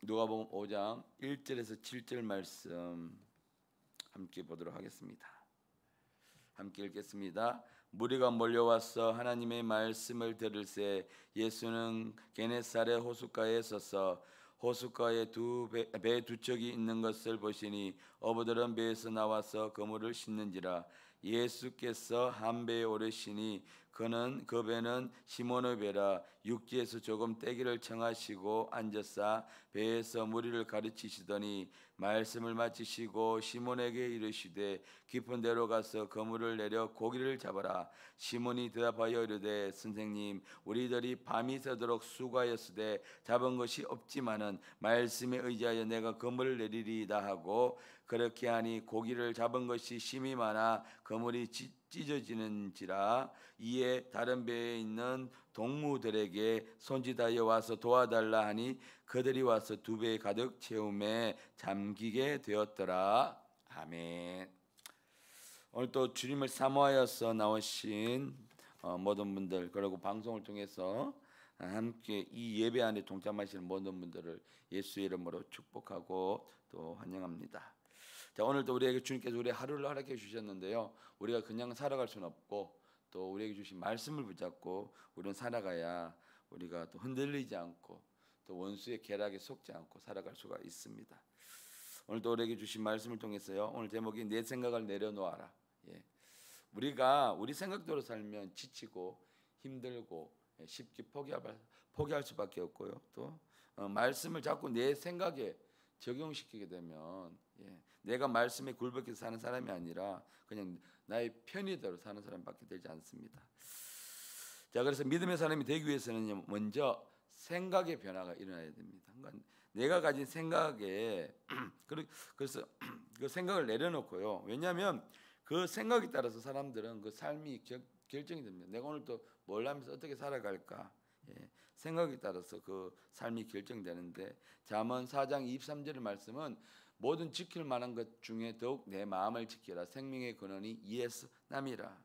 누가복음 5장 1절에서 7절 말씀 함께 보도록 하겠습니다. 함께 읽겠습니다. 무리가 몰려와서 하나님의 말씀을 들을새 예수는 게네사렛 호숫가에 서서 호숫가에 배 두 척이 있는 것을 보시니 어부들은 배에서 나와서 그물을 씻는지라. 예수께서 한 배에 오르시니 그 배는 시몬의 배라. 육지에서 조금 떼기를 청하시고 앉으사 배에서 무리를 가르치시더니 말씀을 마치시고 시몬에게 이르시되 깊은 데로 가서 그물을 내려 고기를 잡아라. 시몬이 대답하여 이르되 선생님, 우리들이 밤이 새도록 수고하였으되 잡은 것이 없지만은 말씀에 의지하여 내가 그물을 내리리이다 하고, 그렇게 하니 고기를 잡은 것이 심히 많아 그물이 찢어지는지라. 이에 다른 배에 있는 동무들에게 손짓하여 와서 도와달라 하니 그들이 와서 두 배 가득 채움에 잠기게 되었더라. 아멘. 오늘 또 주님을 사모하여서 나오신 모든 분들, 그리고 방송을 통해서 함께 이 예배 안에 동참하시는 모든 분들을 예수의 이름으로 축복하고 또 환영합니다. 자, 오늘도 우리에게 주님께서 우리 하루를 허락해 주셨는데요, 우리가 그냥 살아갈 수는 없고 또 우리에게 주신 말씀을 붙잡고 우리는 살아가야 우리가 또 흔들리지 않고 또 원수의 계략에 속지 않고 살아갈 수가 있습니다. 오늘도 우리에게 주신 말씀을 통해서요, 오늘 제목이 내 생각을 내려놓아라. 우리가 우리 생각대로 살면 지치고 힘들고 쉽게 포기할 수밖에 없고요. 또 말씀을 자꾸 내 생각에 적용시키게 되면 내가 말씀에 굴복해서 사는 사람이 아니라 그냥 나의 편의대로 사는 사람밖에 되지 않습니다. 자, 그래서 믿음의 사람이 되기 위해서는 먼저 생각의 변화가 일어나야 됩니다. 그러니까 내가 가진 생각에 그래서 그 생각을 내려놓고요. 왜냐하면 그 생각에 따라서 사람들은 그 삶이 결정이 됩니다. 내가 오늘 또 뭘 하면서 어떻게 살아갈까? 생각에 따라서 그 삶이 결정되는데, 잠언 4장 23절의 말씀은 모든 지킬 만한 것 중에 더욱 내 마음을 지키라. 생명의 근원이 이에서 남이라.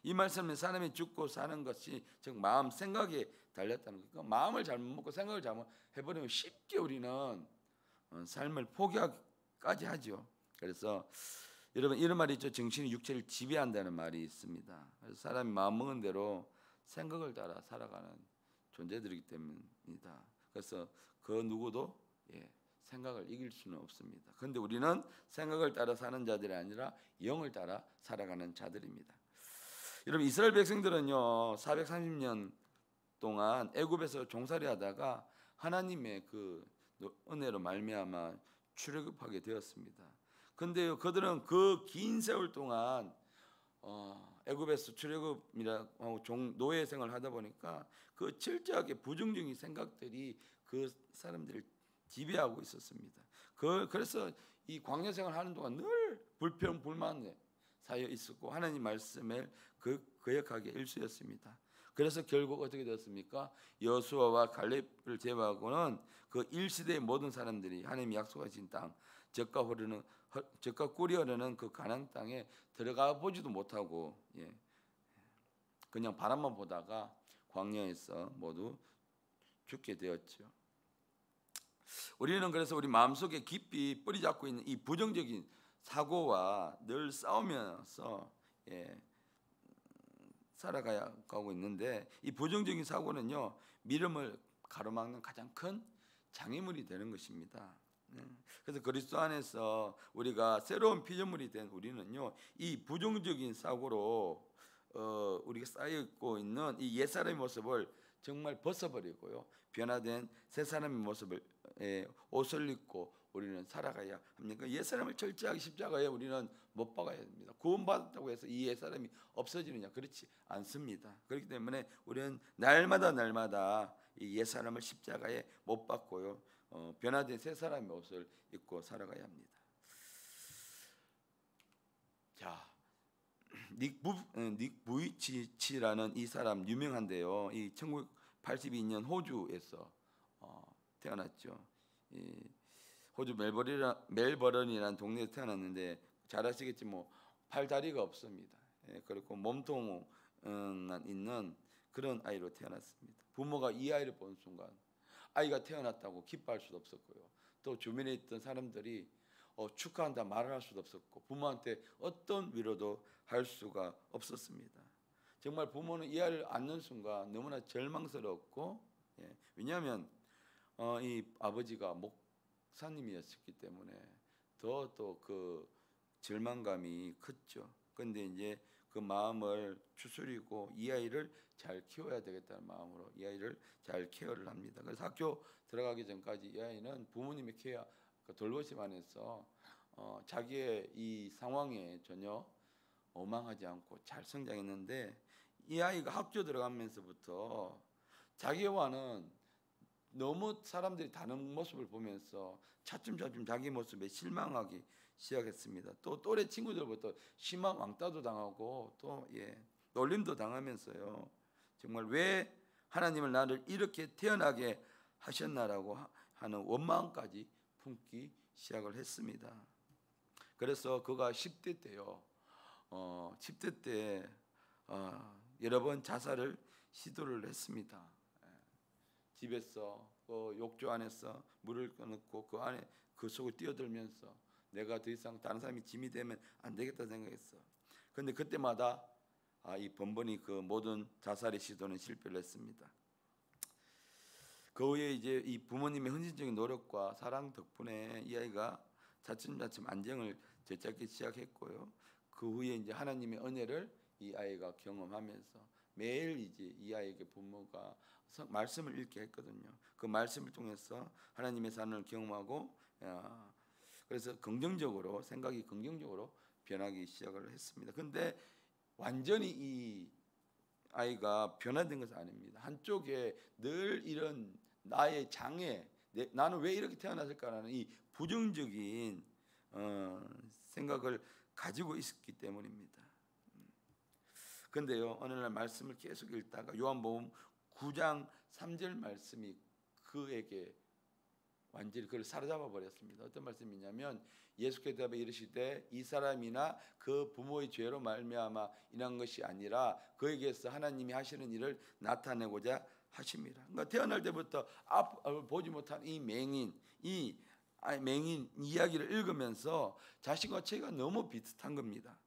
이 말씀은 사람이 죽고 사는 것이 즉 마음 생각에 달렸다는 거니까, 마음을 잘못 먹고 생각을 잘못 해버리면 쉽게 우리는 삶을 포기하기까지 하죠. 그래서 여러분, 이런 말이 있죠. 정신이 육체를 지배한다는 말이 있습니다. 그래서 사람이 마음먹은 대로 생각을 따라 살아가는 존재들이기 때문입니다. 그래서 그 누구도 생각을 이길 수는 없습니다. 그런데 우리는 생각을 따라 사는 자들이 아니라 영을 따라 살아가는 자들입니다. 여러분, 이스라엘 백성들은요 430년 동안 애굽에서 종살이 하다가 하나님의 그 은혜로 말미암아 출애굽하게 되었습니다. 그런데요, 그들은 그 긴 세월 동안 애굽에서 출애굽이라고 노예 생활을 하다 보니까 그 철저하게 부정적인 생각들이 그 사람들을 지배하고 있었습니다. 그래서 이 광야 생활을 하는 동안 늘 불평 불만에 쌓여 있었고 하나님 말씀에 거역하게 일쑤였습니다. 그래서 결국 어떻게 되었습니까? 여수아와 갈렙을 제외하고는 그 1시대의 모든 사람들이 하나님이 약속하신 땅, 젖과 꿀이 흐르는 그 가나안 땅에 들어가 보지도 못하고 그냥 바람만 보다가 광야에서 모두 죽게 되었죠. 우리는 그래서 우리 마음속에 깊이 뿌리 잡고 있는 이 부정적인 사고와 늘 싸우면서 살아가고 있는데, 이 부정적인 사고는요 믿음을 가로막는 가장 큰 장애물이 되는 것입니다. 그래서 그리스도 안에서 우리가 새로운 피조물이 된 우리는요 이 부정적인 사고로 우리가 쌓여 있고 있는 이 옛사람의 모습을 정말 벗어버리고요, 변화된 새 사람의 모습을 옷을 입고 우리는 살아가야 합니까? 옛사람을 철저하게 십자가에 우리는 못 박아야 됩니다. 구원받았다고 해서 이 옛사람이 없어지느냐? 그렇지 않습니다. 그렇기 때문에 우리는 날마다 이 옛사람을 십자가에 못 박고요, 변화된 새 사람의 옷을 입고 살아가야 합니다. 자, 닉 부이치치라는 이 사람 유명한데요, 이 1982년 호주에서 태어났죠. 호주 멜버른이라는 동네에서 태어났는데 잘 아시겠지 뭐 팔다리가 없습니다. 그리고 몸통만 있는 그런 아이로 태어났습니다. 부모가 이 아이를 본 순간 아이가 태어났다고 기뻐할 수도 없었고요. 또 주변에 있던 사람들이 축하한다 말을 할 수도 없었고 부모한테 어떤 위로도 할 수가 없었습니다. 정말 부모는 이 아이를 안는 순간 너무나 절망스러웠고, 왜냐하면 이 아버지가 목사님이었기 때문에 더 또 그 절망감이 컸죠. 그런데 이제 그 마음을 추스리고 이 아이를 잘 키워야 되겠다는 마음으로 이 아이를 잘 케어를 합니다. 그래서 학교 들어가기 전까지 이 아이는 부모님의 케어, 돌보심 안에서 자기의 이 상황에 전혀 원망하지 않고 잘 성장했는데, 이 아이가 학교 들어가면서부터 자기와는 너무 사람들이 다른 모습을 보면서 차츰차츰 자기 모습에 실망하기 시작했습니다. 또 또래 친구들부터 심한 왕따도 당하고 또 놀림도 당하면서요. 정말 왜 하나님을 나를 이렇게 태어나게 하셨나라고 하는 원망까지 품기 시작을 했습니다. 그래서 그가 10대 때요. 10대 때 여러 번 자살을 시도를 했습니다. 집에서 욕조 안에서 물을 넣고 그 안에 그 속에 뛰어들면서 내가 더 이상 다른 사람이 짐이 되면 안 되겠다 생각했어. 그런데 그때마다 이 번번이 그 모든 자살의 시도는 실패를 했습니다. 그 후에 이제 이 부모님의 헌신적인 노력과 사랑 덕분에 이 아이가 차츰차츰 안정을 되찾기 시작했고요. 그 후에 이제 하나님의 은혜를 이 아이가 경험하면서 매일 이제 이 아이에게 부모가 말씀을 읽게 했거든요. 그 말씀을 통해서 하나님의 사랑을 경험하고, 그래서 긍정적으로 생각이 긍정적으로 변하기 시작을 했습니다. 근데 완전히 이 아이가 변화된 것은 아닙니다. 한쪽에 늘 이런 나의 장애, 나는 왜 이렇게 태어났을까라는 이 부정적인 생각을 가지고 있었기 때문입니다. 그런데요, 어느 날 말씀을 계속 읽다가 요한복음 9장 3절 말씀이 그에게 완전히 그를 사로잡아 버렸습니다. 어떤 말씀이냐면 예수께서 대답해 이르시되 이 사람이나 그 부모의 죄로 말미암아 인한 것이 아니라 그에게서 하나님이 하시는 일을 나타내고자 하십니다. 그러니까 태어날 때부터 앞을 보지 못한 이 맹인 이야기를 읽으면서 자신과 죄가 너무 비슷한 겁니다.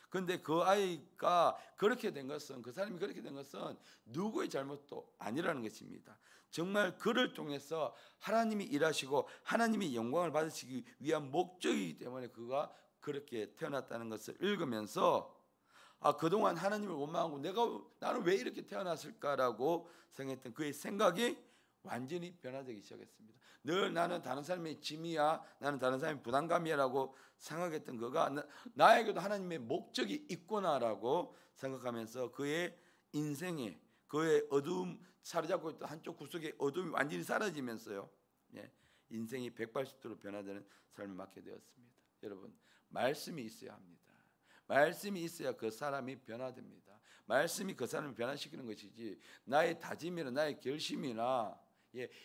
그런데 그 아이가 그렇게 된 것은, 그 사람이 그렇게 된 것은 누구의 잘못도 아니라는 것입니다. 정말 그를 통해서 하나님이 일하시고 하나님이 영광을 받으시기 위한 목적이기 때문에 그가 그렇게 태어났다는 것을 읽으면서 그동안 하나님을 원망하고 나는 왜 이렇게 태어났을까라고 생각했던 그의 생각이 완전히 변화되기 시작했습니다. 늘 나는 다른 사람의 짐이야, 나는 다른 사람의 부담감이야라고 생각했던 그가 나에게도 하나님의 목적이 있구나라고 생각하면서 그의 인생에 그의 어두움 사로잡고 있던 한쪽 구석의 어둠이 완전히 사라지면서요, 인생이 180도로 변화되는 삶을 맞게 되었습니다. 여러분, 말씀이 있어야 합니다. 말씀이 있어야 그 사람이 변화됩니다. 말씀이 그 사람을 변화시키는 것이지 나의 다짐이나 나의 결심이나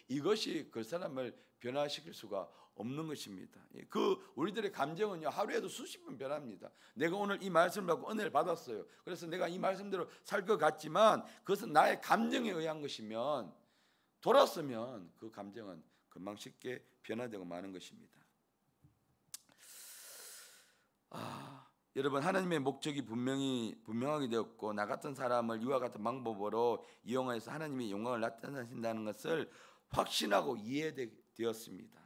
이것이 그 사람을 변화시킬 수가 없는 것입니다. 그 우리들의 감정은요, 하루에도 수십 번 변합니다. 내가 오늘 이 말씀을 받고 은혜를 받았어요. 그래서 내가 이 말씀대로 살 것 같지만 그것은 나의 감정에 의한 것이면, 돌았으면 그 감정은 금방 쉽게 변화되고 마는 것입니다. 여러분, 하나님의 목적이 분명하게 되었고 나 같은 사람을 이와 같은 방법으로 이용해서 하나님의 영광을 나타내신다는 것을 확신하고 이해되었습니다.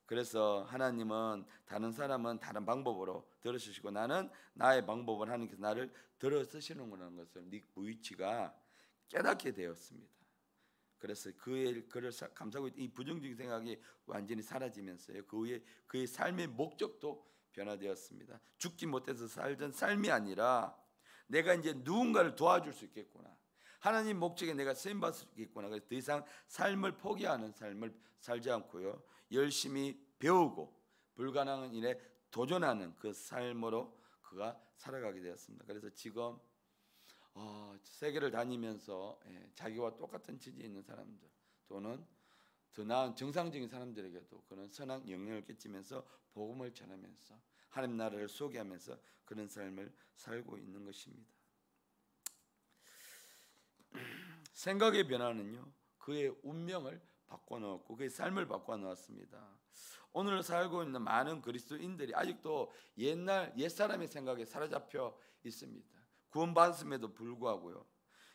그래서 하나님은 다른 사람은 다른 방법으로 들어주시고 나는 나의 방법을 하나님께서 나를 들어쓰시는구나 것을 무의치가 깨닫게 되었습니다. 그래서 그를 감싸고 있던 이 부정적인 생각이 완전히 사라지면서요, 그 후에 그의 삶의 목적도 변화되었습니다. 죽지 못해서 살던 삶이 아니라 내가 이제 누군가를 도와줄 수 있겠구나, 하나님 목적에 내가 쓰임받을 수 있겠구나. 그래서 더 이상 삶을 포기하는 삶을 살지 않고요, 열심히 배우고 불가능한 일에 도전하는 그 삶으로 그가 살아가게 되었습니다. 그래서 지금 세계를 다니면서 자기와 똑같은 취지에 있는 사람들 또는 더 나은 정상적인 사람들에게도 그런 선한 영향을 끼치면서 복음을 전하면서 하나님 나라를 소개하면서 그런 삶을 살고 있는 것입니다. 생각의 변화는요, 그의 운명을 바꿔놓았고 그의 삶을 바꿔놓았습니다. 오늘 살고 있는 많은 그리스도인들이 아직도 옛사람의 생각에 사로잡혀 있습니다. 구원받았음에도 불구하고요.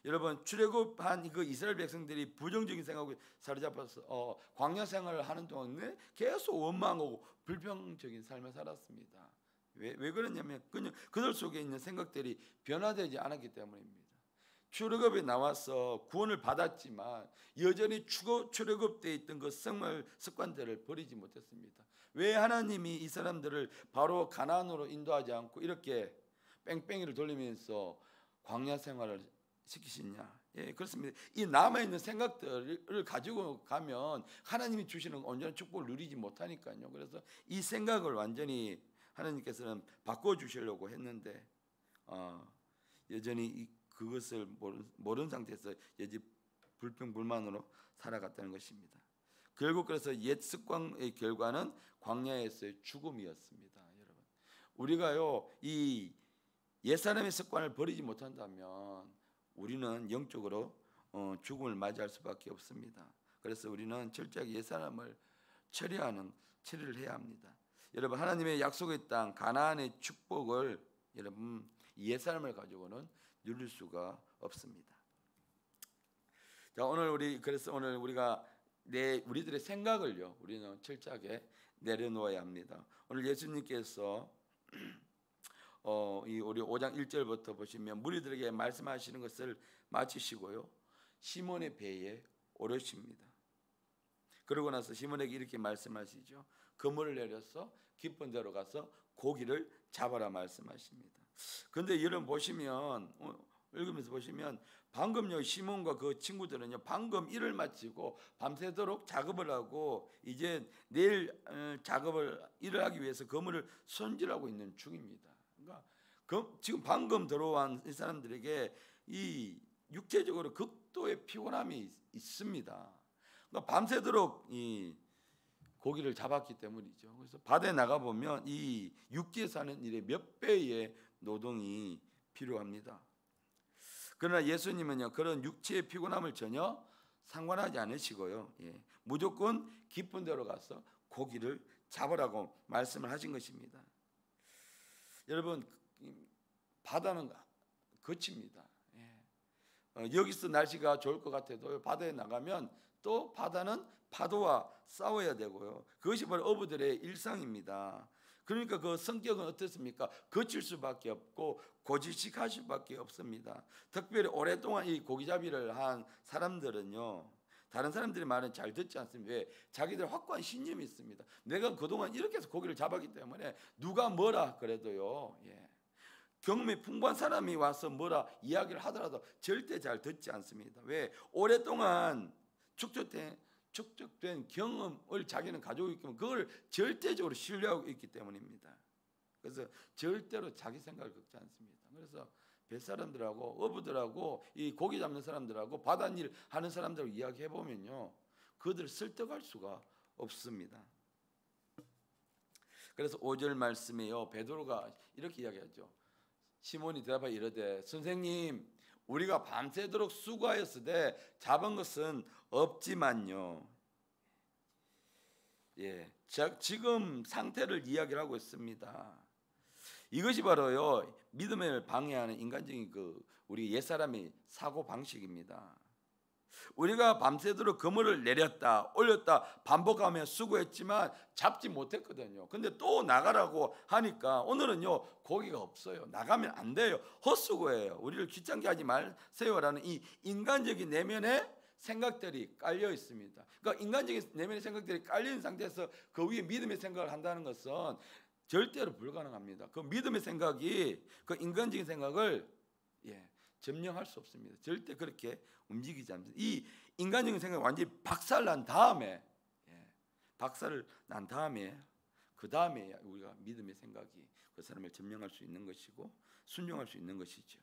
여러분, 출애굽한 그 이스라엘 백성들이 부정적인 생각에 사로잡혀서 광야 생활을 하는 동안에 계속 원망하고 불평적인 삶을 살았습니다. 왜 그러냐면 그냥 그들 속에 있는 생각들이 변화되지 않았기 때문입니다. 출애굽에 나와서 구원을 받았지만 여전히 출애굽되어 있던 그 생활 습관들을 버리지 못했습니다. 왜 하나님이 이 사람들을 바로 가나안으로 인도하지 않고 이렇게 뺑뺑이를 돌리면서 광야 생활을 시키시냐? 예, 그렇습니다. 이 남아있는 생각들을 가지고 가면 하나님이 주시는 온전한 축복을 누리지 못하니까요. 그래서 이 생각을 완전히 하나님께서는 바꿔주시려고 했는데 여전히 그것을 모르는 상태에서 여전히 불평불만으로 살아갔다는 것입니다. 결국 그래서 옛 습관의 결과는 광야에서의 죽음이었습니다. 여러분, 우리가요 이 옛사람의 습관을 버리지 못한다면 우리는 영적으로 죽음을 맞이할 수밖에 없습니다. 그래서 우리는 철저하게 옛사람을 처리를 해야 합니다. 여러분, 하나님의 약속의 땅 가나안의 축복을 여러분 옛사람을 가지고는 누릴 수가 없습니다. 자, 오늘 우리가 우리들의 생각을요 우리는 철저하게 내려놓아야 합니다. 오늘 예수님께서 우리 5장 1절부터 보시면 무리들에게 말씀하시는 것을 마치시고요 시몬의 배에 오르십니다. 그러고 나서 시몬에게 이렇게 말씀하시죠. 그물을 내려서 깊은 데로 가서 고기를 잡아라 말씀하십니다. 그런데 여러분 보시면 읽으면서 보시면 방금요 시몬과 그 친구들은요 방금 일을 마치고 밤새도록 작업을 하고 이제 내일 일을 하기 위해서 그물을 손질하고 있는 중입니다. 그러니까 지금 방금 들어온 이 사람들에게 이 육체적으로 극도의 피곤함이 있습니다. 그러니까 밤새도록 이 고기를 잡았기 때문이죠. 그래서 바다에 나가 보면 이 육지에서 하는 일의 몇 배의 노동이 필요합니다. 그러나 예수님은요 그런 육체의 피곤함을 전혀 상관하지 않으시고요 무조건 깊은 데로 가서 고기를 잡으라고 말씀을 하신 것입니다. 여러분, 바다는 거칩니다. 여기서 날씨가 좋을 것 같아도 바다에 나가면 또 바다는 파도와 싸워야 되고요. 그것이 바로 어부들의 일상입니다. 그러니까 그 성격은 어떻습니까? 거칠 수밖에 없고 고지식할 수밖에 없습니다. 특별히 오랫동안 이 고기잡이를 한 사람들은요 다른 사람들의 말은 잘 듣지 않습니다. 왜? 자기들 확고한 신념이 있습니다. 내가 그동안 이렇게 해서 고기를 잡았기 때문에 누가 뭐라 그래도요 경험이 풍부한 사람이 와서 뭐라 이야기를 하더라도 절대 잘 듣지 않습니다. 왜? 오랫동안 축적된 경험을 자기는 가지고 있기 때문에 그걸 절대적으로 신뢰하고 있기 때문입니다. 그래서 절대로 자기 생각을 걷지 않습니다. 그래서 뱃사람들하고 어부들하고 이 고기 잡는 사람들하고 바닷일 하는 사람들하고 이야기해 보면요 그들을 설득할 수가 없습니다. 그래서 5절 말씀에요 베드로가 이렇게 이야기하죠. 시몬이 대답하여 이르되 선생님 우리가 밤새도록 수고하였으되 잡은 것은 없지만요. 지금 상태를 이야기를 하고 있습니다. 이것이 바로요 믿음을 방해하는 인간적인 우리 옛사람의 사고 방식입니다. 우리가 밤새도록 그물을 내렸다 올렸다 반복하며 수고했지만 잡지 못했거든요. 근데 또 나가라고 하니까 오늘은요 고기가 없어요. 나가면 안 돼요. 헛수고예요. 우리를 귀찮게 하지 마세요라는 이 인간적인 내면의 생각들이 깔려 있습니다. 그러니까 인간적인 내면의 생각들이 깔려 있는 상태에서 그 위에 믿음의 생각을 한다는 것은 절대로 불가능합니다. 그 믿음의 생각이 그 인간적인 생각을 점령할 수 없습니다. 절대 그렇게 움직이지 않습니다. 이 인간적인 생각이 완전히 박살난 다음에 그 다음에 우리가 믿음의 생각이 그 사람을 점령할 수 있는 것이고 순종할 수 있는 것이죠.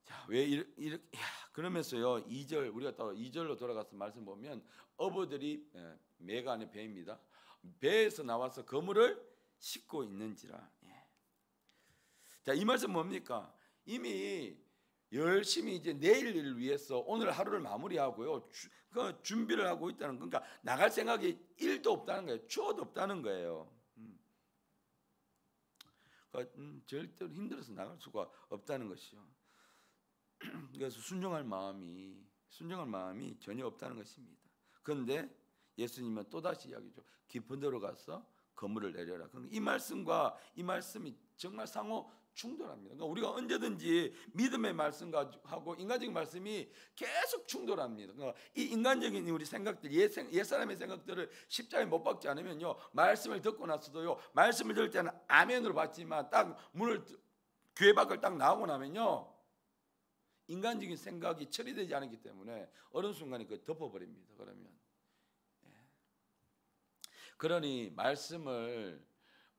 자, 왜 이렇게 그러면서요 2절 우리가 또 2절로 돌아가서 말씀 보면 어부들이 매가 안에 배입니다. 배에서 나와서 그물을 싣고 있는지라. 자, 이 말씀 뭡니까? 이미 열심히 이제 내일 일을 위해서 오늘 하루를 마무리하고요. 그 준비를 하고 있다는, 그러니까 나갈 생각이 1도 없다는 거예요. 추워도 없다는 거예요. 그러니까 절대로 힘들어서 나갈 수가 없다는 것이요. 그래서 순종할 마음이 전혀 없다는 것입니다. 그런데 예수님은 또다시 이야기죠. 깊은 데로 가서 그물을 내려라. 그러니까 이 말씀과 이 말씀이 정말 상호 충돌합니다. 그러니까 우리가 언제든지 믿음의 말씀과 하고 인간적인 말씀이 계속 충돌합니다. 그러니까 이 인간적인 우리 생각들, 옛사람의 생각들을 십자가에 못 박지 않으면요, 말씀을 듣고 나서도요, 말씀을 들을 때는 아멘으로 받지만 딱 문을 교회 밖을 딱 나오고 나면요, 인간적인 생각이 처리되지 않기 때문에 어느 순간에 그 덮어버립니다. 그러니 말씀을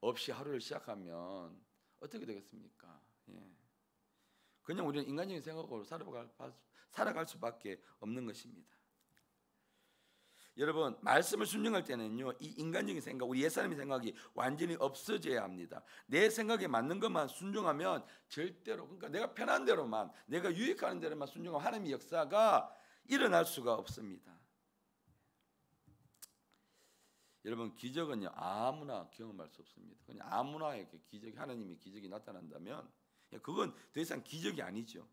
없이 하루를 시작하면 어떻게 되겠습니까? 그냥 우리는 인간적인 생각으로 살아갈 수밖에 없는 것입니다. 여러분, 말씀을 순종할 때는요, 이 인간적인 생각, 우리 옛사람의 생각이 완전히 없어져야 합니다. 내 생각에 맞는 것만 순종하면 절대로, 그러니까 내가 편한 대로만, 내가 유익하는 대로만 순종하면 하나님의 역사가 일어날 수가 없습니다. 여러분, 기적은요, 아무나 경험할 수 없습니다. 그냥 아무나 이렇게 하나님의 기적이 나타난다면 그건 더 이상 기적이 아니죠.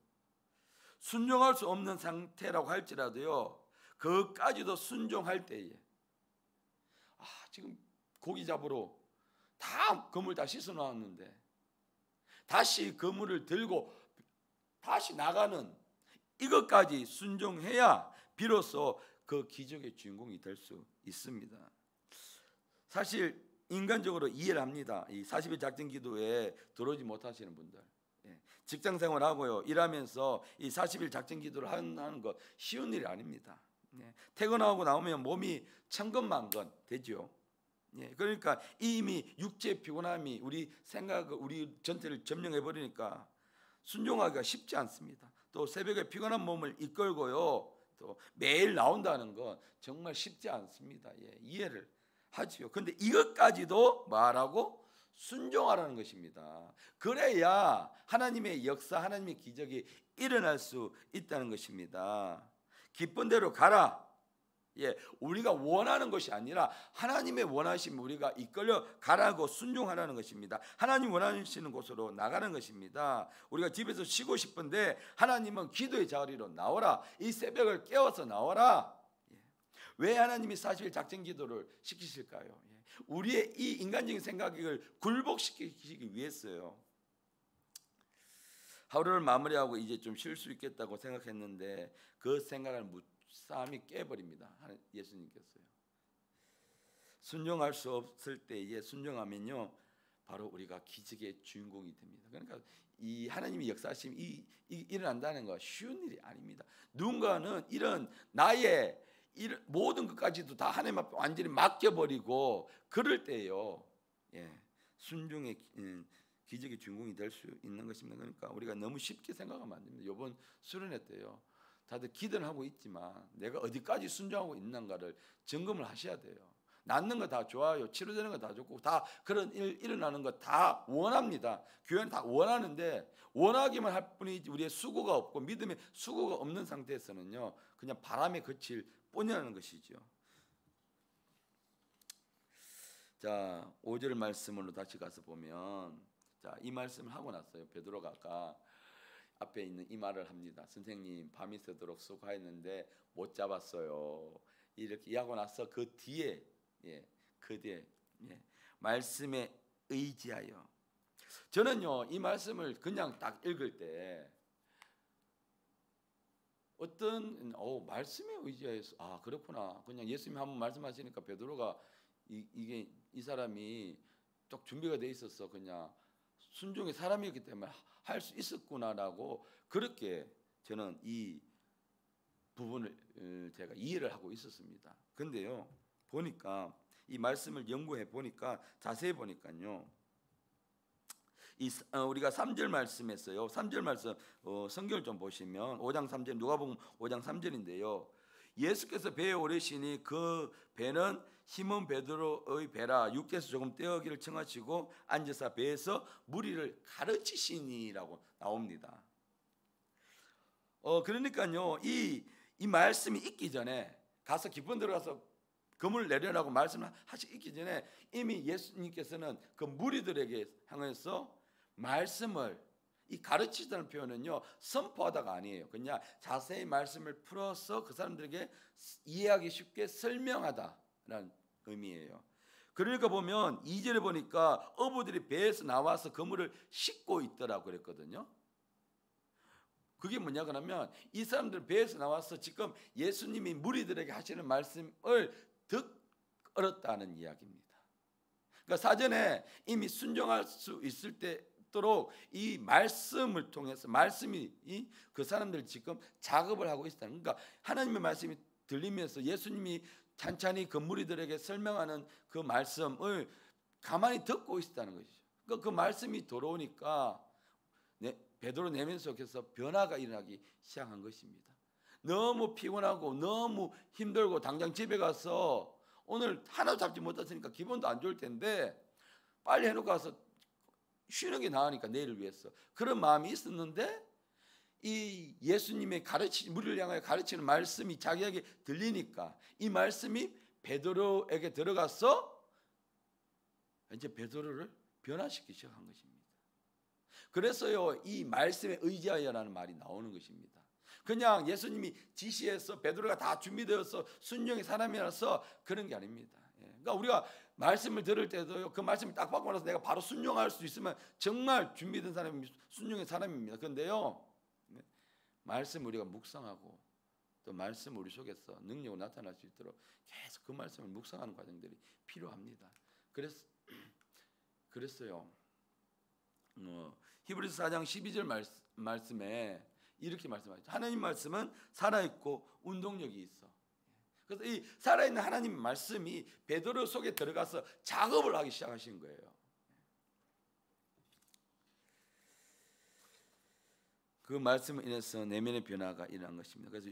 순종할 수 없는 상태라고 할지라도요, 그것까지도 순종할 때에, 지금 고기 잡으러 다 그물 다 씻어 놨는데 다시 그물을 들고 다시 나가는 이것까지 순종해야 비로소 그 기적의 주인공이 될 수 있습니다. 사실 인간적으로 이해를 합니다. 이 40일 작정 기도에 들어오지 못하시는 분들, 직장 생활하고요, 일하면서 이 40일 작정 기도를 하는 거 쉬운 일이 아닙니다. 퇴근하고 나오면 몸이 천근만근 되죠. 그러니까 이미 육체의 피곤함이 우리 생각을, 우리 전체를 점령해 버리니까 순종하기가 쉽지 않습니다. 또 새벽에 피곤한 몸을 이끌고요, 또 매일 나온다는 건 정말 쉽지 않습니다. 이해를 하지요. 그런데 이것까지도 말하고 순종하라는 것입니다. 그래야 하나님의 역사, 하나님의 기적이 일어날 수 있다는 것입니다. 기쁜 대로 가라. 우리가 원하는 것이 아니라 하나님의 원하심, 우리가 이끌려 가라고 순종하라는 것입니다. 하나님 원하시는 곳으로 나가는 것입니다. 우리가 집에서 쉬고 싶은데 하나님은 기도의 자리로 나오라. 이 새벽을 깨워서 나와라. 왜 하나님이 40일 작정 기도를 시키실까요? 우리의 이 인간적인 생각을 굴복시키기 위해서요. 하루를 마무리하고 이제 좀 쉴 수 있겠다고 생각했는데 그 생각을 무참히 깨버립니다. 예수님께서요. 순종할 수 없을 때에 순종하면요, 바로 우리가 기적의 주인공이 됩니다. 그러니까 이 하나님의 역사하심이 일어난다는 거 쉬운 일이 아닙니다. 누군가는 이런 나의 모든 것까지도 다 하나님 앞에 완전히 맡겨버리고 그럴 때요, 순종의 기적의 주인공이 될 수 있는 것입니다. 그러니까 우리가 너무 쉽게 생각하면 안 됩니다. 이번 수련회 때요, 다들 기도를 하고 있지만 내가 어디까지 순종하고 있는가를 점검을 하셔야 돼요. 낫는 거 다 좋아요. 치료되는 거 다 좋고 다 그런 일 일어나는 거 다 원합니다. 교회는 다 원하는데 원하기만 할 뿐이지 우리의 수고가 없고 믿음의 수고가 없는 상태에서는요, 그냥 바람에 그칠 뿐이라는 것이죠. 자, 5절 말씀으로 다시 가서 보면, 자, 이 말씀을 하고 났어요. 베드로가 아까 앞에 있는 이 말을 합니다. 선생님, 밤이 새도록 수고했는데 못 잡았어요. 이렇게 이야기하고 나서 그 뒤에 말씀에 의지하여. 저는요, 이 말씀을 그냥 딱 읽을 때 어떤 말씀에 의지해서 그렇구나. 그냥 예수님이 한번 말씀하시니까 베드로가 이 사람이 딱 준비가 돼 있어서 그냥 순종의 사람이었기 때문에 할 수 있었구나라고 그렇게 저는 이 부분을 제가 이해를 하고 있었습니다. 근데요, 보니까 이 말씀을 연구해 보니까 자세히 보니까요, 우리가 3절 말씀했어요. 3절 말씀 성경을 좀 보시면 5장 3절, 누가복음 5장 3절인데요. 예수께서 배에 오르시니 그 배는 시몬 베드로의 배라. 육지에서 조금 떼어기를 청하시고 앉으사 배에서 무리를 가르치시니라고 나옵니다. 그러니까요, 이 말씀이 있기 전에 가서 기쁜 들어가서 금을 내려라고 말씀하시기 전에 이미 예수님께서는 그 무리들에게 향해서 말씀을, 이 가르치다는 표현은요 선포하다가 아니에요. 그냥 자세히 말씀을 풀어서 그 사람들에게 이해하기 쉽게 설명하다라는 의미예요. 그러니까 보면 2절에 보니까 어부들이 배에서 나와서 그물을 싣고 있더라고 그랬거든요. 그게 뭐냐 그러면 이 사람들 배에서 나와서 지금 예수님이 무리들에게 하시는 말씀을 듣었다는 이야기입니다. 그러니까 사전에 이미 순종할 수 있을 때도록 이 말씀을 통해서 말씀이 그 사람들 지금 작업을 하고 있다는, 그러니까 하나님의 말씀이 들리면서 예수님이 찬찬히 그 무리들에게 설명하는 그 말씀을 가만히 듣고 있었다는 것이죠. 그러니까 그 말씀이 들어오니까 베드로 내면 속에서 변화가 일어나기 시작한 것입니다. 너무 피곤하고 너무 힘들고 당장 집에 가서 오늘 하나도 잡지 못했으니까 기분도 안 좋을 텐데 빨리 해놓고 가서 쉬는 게 나으니까 내일을 위해서 그런 마음이 있었는데 이 예수님의 무리를 향하여 가르치는 말씀이 자기에게 들리니까 이 말씀이 베드로에게 들어가서 이제 베드로를 변화시키기 시작한 것입니다. 그래서요 이 말씀에 의지하여라는 말이 나오는 것입니다. 그냥 예수님이 지시해서 베드로가 다 준비되어서 순종의 사람이라서 그런 게 아닙니다. 그러니까 우리가 말씀을 들을 때도요 그 말씀을 딱 받고 나서 내가 바로 순종할 수 있으면 정말 준비된 사람이 순종의 사람입니다. 그런데요 말씀 우리가 묵상하고 또 말씀 우리 속에서 능력으로 나타날 수 있도록 계속 그 말씀을 묵상하는 과정들이 필요합니다. 그랬어요. 히브리서 4장 12절 말씀에 이렇게 말씀하죠. 하나님 말씀은 살아있고 운동력이 있어. 그래서 이 살아있는 하나님 말씀이 베드로 속에 들어가서 작업을 하기 시작하신 거예요. 그 말씀을 인해서 내면의 변화가 일어난 것입니다. 그래서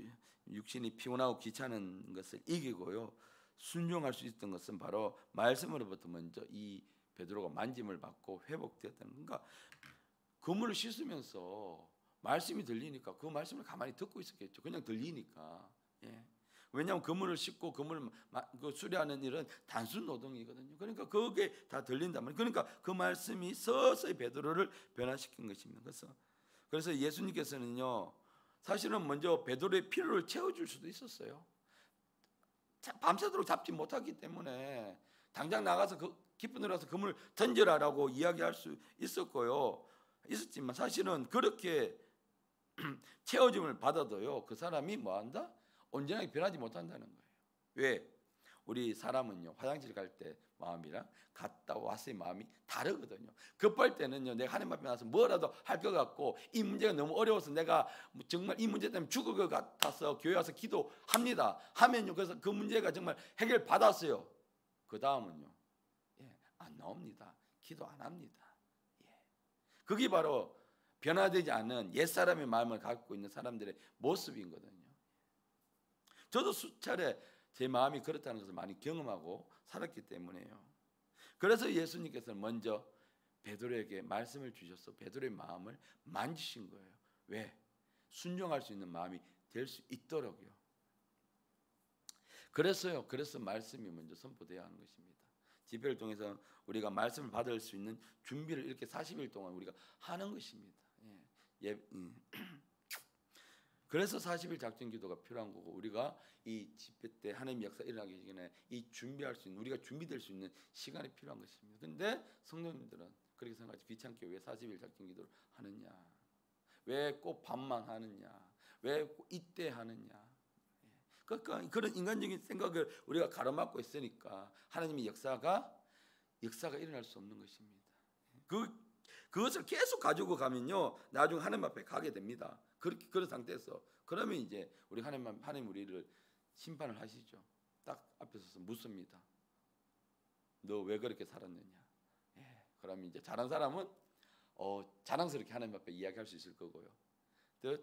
육신이 피곤하고 귀찮은 것을 이기고요 순종할 수 있었던 것은 바로 말씀으로부터 먼저 이 베드로가 만짐을 받고 회복되었다는, 그러니까 그물을 씻으면서 말씀이 들리니까 그 말씀을 가만히 듣고 있었겠죠. 그냥 들리니까. 왜냐하면 그물을 씻고 그물을 수리하는 일은 단순 노동이거든요. 그러니까 그게 다 들린다면, 그러니까 그 말씀이 서서히 베드로를 변화시킨 것입니다. 그래서 예수님께서는요 사실은 먼저 베드로의 필요를 채워줄 수도 있었어요. 밤새도록 잡지 못하기 때문에 당장 나가서 깊은 데로 가서 그물을 던져라라고 이야기할 수 있었지만 사실은 그렇게 채워줌을 받아도요 그 사람이 뭐한다? 온전하게 변하지 못한다는 거예요. 왜? 우리 사람은요 화장실 갈 때 마음이랑 갔다 왔을 때 마음이 다르거든요. 급할 때는요 내가 하나님 앞에 나서 뭐라도 할 것 같고 이 문제가 너무 어려워서 내가 정말 이 문제 때문에 죽을 것 같아서 교회 와서 기도합니다 하면요 그래서 그 문제가 정말 해결 받았어요. 그 다음은요 안 나옵니다. 기도 안 합니다. 그게 바로 변화되지 않은 옛사람의 마음을 갖고 있는 사람들의 모습이거든요. 저도 수차례 제 마음이 그렇다는 것을 많이 경험하고 살았기 때문에요. 그래서 예수님께서는 먼저 베드로에게 말씀을 주셔서 베드로의 마음을 만지신 거예요. 왜? 순종할 수 있는 마음이 될 수 있도록요. 그래서 말씀이 먼저 선포되어야 하는 것입니다. 집회를 통해서 우리가 말씀을 받을 수 있는 준비를 이렇게 40일 동안 우리가 하는 것입니다. 그래서 40일 작전 기도가 필요한 거고 우리가 이 집회 때 하나님의 역사 일어나기 전에 이 준비할 수 있는 우리가 준비될 수 있는 시간이 필요한 것입니다. 그런데 성도님들은 그렇게 생각하지 귀찮게 왜 40일 작전 기도를 하느냐? 왜 꼭 밤만 하느냐? 왜 꼭 이때 하느냐? 그러니까 그런 인간적인 생각을 우리가 가로막고 있으니까 하나님의 역사가 일어날 수 없는 것입니다. 그것을 계속 가지고 가면요 나중에 하나님 앞에 가게 됩니다. 그런 상태에서 그러면 이제 하나님 우리를 심판을 하시죠. 딱 앞에 서서 묻습니다. 너 왜 그렇게 살았느냐? 그러면 이제 잘한 사람은 자랑스럽게 하나님 앞에 이야기할 수 있을 거고요.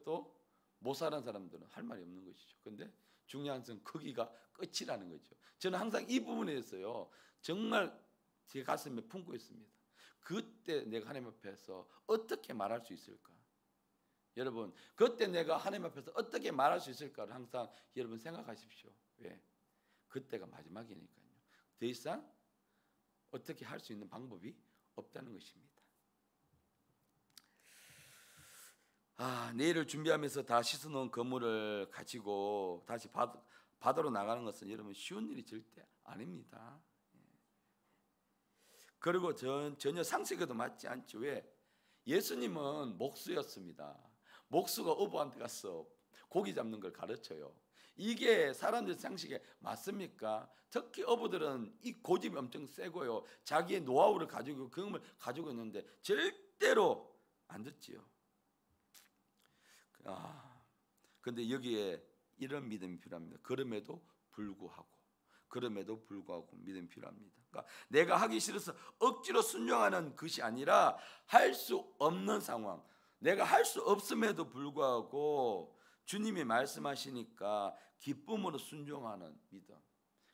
또 못 살은 사람들은 할 말이 없는 것이죠. 근데 중요한 것은 거기가 끝이라는 거죠. 저는 항상 이 부분에 대해서요 정말 제 가슴에 품고 있습니다. 그때 내가 하나님 앞에서 어떻게 말할 수 있을까? 여러분 그때 내가 하나님 앞에서 어떻게 말할 수 있을까를 항상 여러분 생각하십시오. 왜? 그때가 마지막이니까요. 더 이상 어떻게 할 수 있는 방법이 없다는 것입니다. 내일을 준비하면서 다 씻어놓은 건물을 가지고 다시 바다로 나가는 것은 여러분 쉬운 일이 절대 아닙니다. 그리고 전혀 상식에도 맞지 않죠. 왜? 예수님은 목수였습니다. 목수가 어부한테 가서 고기 잡는 걸 가르쳐요. 이게 사람들 상식에 맞습니까? 특히 어부들은 이 고집이 엄청 세고요. 자기의 노하우를 가지고 경험을 가지고 있는데 절대로 안 듣지요. 근데 여기에 이런 믿음이 필요합니다. 그럼에도 불구하고 믿음이 필요합니다. 그러니까 내가 하기 싫어서 억지로 순종하는 것이 아니라 할 수 없는 상황, 내가 할 수 없음에도 불구하고 주님이 말씀하시니까 기쁨으로 순종하는 믿음.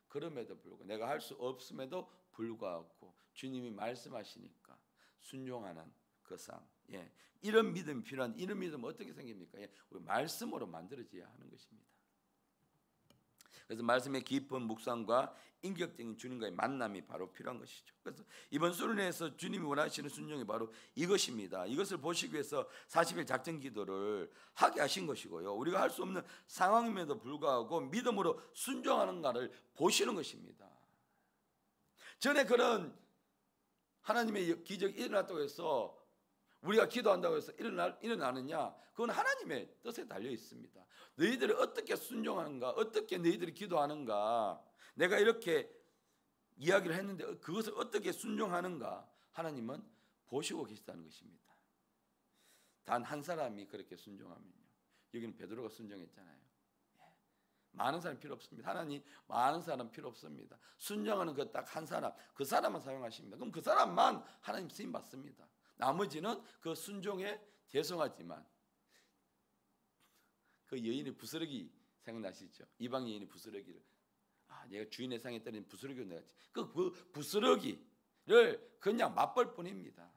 그럼에도 불구하고 내가 할 수 없음에도 불구하고 주님이 말씀하시니까 순종하는 그 삶. 이런 믿음이 필요한, 이런 믿음은 어떻게 생깁니까? 우리 말씀으로 만들어져야 하는 것입니다. 그래서 말씀의 깊은 묵상과 인격적인 주님과의 만남이 바로 필요한 것이죠. 그래서 이번 수련회에서 주님이 원하시는 순종이 바로 이것입니다. 이것을 보시기 위해서 40일 작전 기도를 하게 하신 것이고요. 우리가 할 수 없는 상황임에도 불구하고 믿음으로 순종하는가를 보시는 것입니다. 전에 그런 하나님의 기적이 일어났다고 해서 우리가 기도한다고 해서 일어나느냐? 그건 하나님의 뜻에 달려 있습니다. 너희들이 어떻게 순종하는가? 어떻게 너희들이 기도하는가? 내가 이렇게 이야기를 했는데 그것을 어떻게 순종하는가? 하나님은 보시고 계시다는 것입니다. 단 한 사람이 그렇게 순종하면요. 여기는 베드로가 순종했잖아요. 많은 사람 필요 없습니다. 하나님 많은 사람 필요 없습니다. 순종하는 그 딱 한 사람, 그 사람만 사용하십니다. 그럼 그 사람만 하나님 쓰임 받습니다. 나머지는 그 순종에 죄송하지만 그 여인의 부스러기 생각나시죠? 이방 여인의 부스러기를 내가 주인의 상에 때린 부스러기를 내가 그 부스러기를 그냥 맛볼 뿐입니다.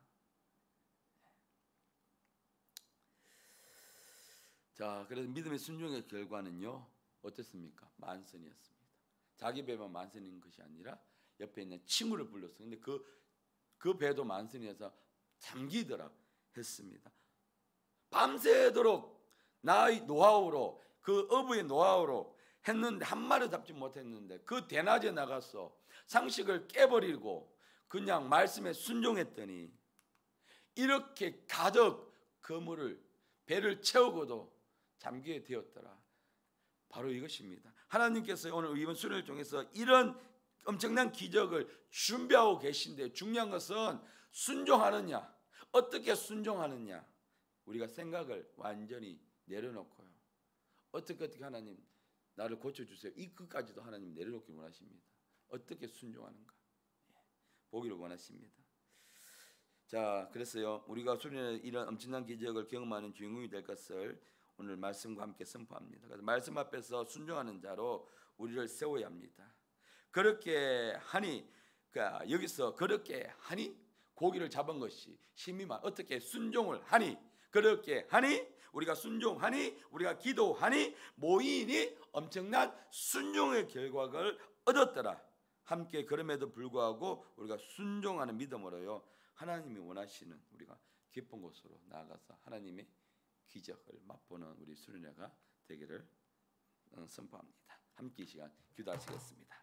자, 그래서 믿음의 순종의 결과는요 어땠습니까? 만선이었습니다. 자기 배만 만선인 것이 아니라 옆에 있는 친구를 불렀어요. 근데 그 배도 만선이어서 잠기더라 했습니다. 밤새도록 나의 노하우로 그 어부의 노하우로 했는데 한 마리 잡지 못했는데 그 대낮에 나가서 상식을 깨버리고 그냥 말씀에 순종했더니 이렇게 가득 그물을 배를 채우고도 잠기게 되었더라. 바로 이것입니다. 하나님께서 오늘 이번 수련을 통해서 이런 엄청난 기적을 준비하고 계신데 중요한 것은 순종하느냐, 어떻게 순종하느냐. 우리가 생각을 완전히 내려놓고요. 어떻게 하나님 나를 고쳐주세요. 이 끝까지도 하나님 내려놓기 원하십니다. 어떻게 순종하는가 보기를 원하십니다. 자, 그래서요 우리가 수련회 이런 엄청난 기적을 경험하는 주인공이 될 것을 오늘 말씀과 함께 선포합니다. 그래서 말씀 앞에서 순종하는 자로 우리를 세워야 합니다. 그렇게 하니, 그러니까 여기서 그렇게 하니 고기를 잡은 것이 심히만 어떻게 순종을 하니, 그렇게 하니 우리가 순종하니 우리가 기도하니 모인이 엄청난 순종의 결과를 얻었더라. 함께 그럼에도 불구하고 우리가 순종하는 믿음으로요 하나님이 원하시는 우리가 깊은 곳으로 나아가서 하나님의 기적을 맛보는 우리 수련회가 되기를 선포합니다. 함께 이 시간 기도하시겠습니다.